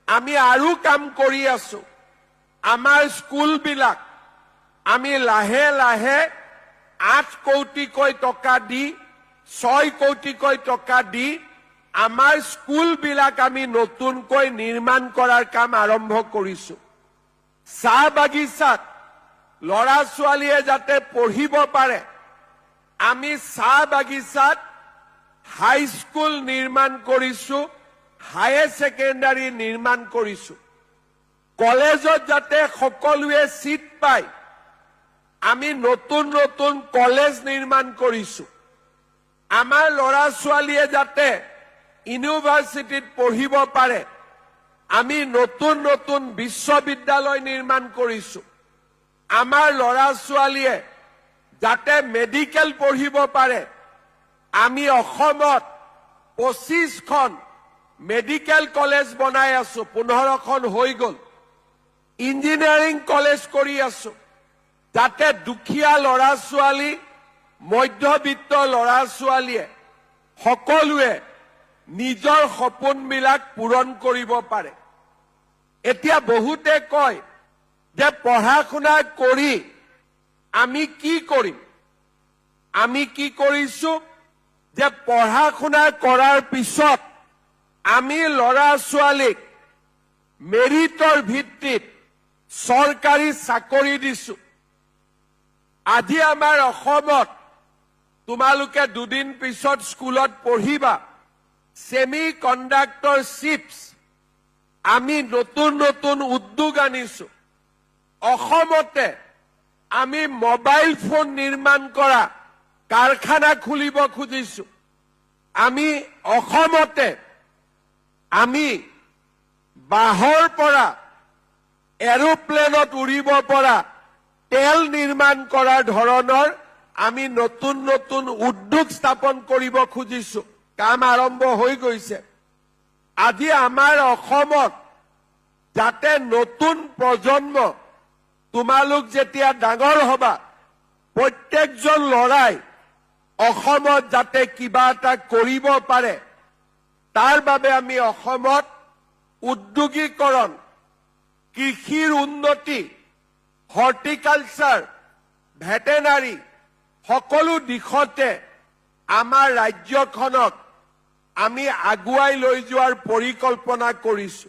আমি আৰু কাম কৰি আছো আমাৰ স্কুলবিলাক আমি লাহে লাহে 8 কোটিকৈ টকা দি 6 কোটিকৈ টকা দি আমাৰ স্কুলবিলাক আমি নতুনকৈ নিৰ্মাণ কৰাৰ কাম আৰম্ভ কৰিছো চাহ বাগিচাত লৰা ছোৱালীয়ে যাতে পঢ়িব পাৰে আমি চাহ বাগিচাত হাই স্কুল নিৰ্মাণ কৰিছো হায়াৰ সেকেন্ডাৰী নিৰ্মাণ কৰিছো কলেজত যাতে সকলোৱে সিট পায় আমি নতুন নতুন কলেজ নিৰ্মাণ কৰিছো আমাৰ লৰা ছোৱালীয়ে যাতে ইউনিভাৰ্চিটিত পঢ়িব পাৰে আমি নতুন নতুন বিশ্ববিদ্যালয় নিৰ্মাণ কৰিছো আমাৰ লৰা ছোৱালীয়ে যাতে মেডিকেল পঢ়িব পাৰে আমি অসমত 25খন মেডিকেল কলেজ বনাই আছো 15খন হৈ গল ইঞ্জিনিয়াৰিং কলেজ কৰি আছো যাতে দুখীয়া লৰা ছোৱালী মধ্যবিত্ত লৰা ছোৱালীয়ে সকলোৱে নিজৰ সপোনবিলাক পূৰণ কৰিব পাৰে এতিয়া বহুতে কয় যে পঢ়া শুনা কৰি আমি কি কৰিম আমি কি কৰিছো যে পঢ়া শুনা কৰাৰ পিছত আমি লৰা ছোৱালীক মেৰিটৰ ভিত্তিত চৰকাৰী চাকৰি দিছো আজি আমাৰ অসমত তোমালোকে দুদিন পিছত স্কুলত পঢ়িবা সেমি কণ্ডাক্টৰ চিপছ আমি নতুন নতুন উদ্যোগ আনিছো অসমতে আমি মোবাইল ফোন নিৰ্মাণ কৰা কাৰখানা খুলিব খুজিছো আমি অসমতে আমি বাহৰ পৰা এৰোপ্লেনত উৰিব পৰা তেল নিৰ্মাণ কৰাৰ ধৰণৰ আমি নতুন নতুন উদ্যোগ স্থাপন কৰিব খুজিছো কাম আৰম্ভ হৈ গৈছে আজি আমাৰ অসমত যাতে নতুন প্ৰজন্ম তোমালোক যেতিয়া ডাঙৰ হবা প্ৰত্যেকজন লৰাই অসমত যাতে কিবা এটা কৰিব পাৰে তাৰ বাবে আমি অসমত উদ্যোগীকৰণ কৃষিৰ উন্নতি হৰ্টিকালচাৰ ভেটেনাৰী সকলো দিশতে আমাৰ ৰাজ্যখনক আমি আগুৱাই লৈ যোৱাৰ পৰিকল্পনা কৰিছো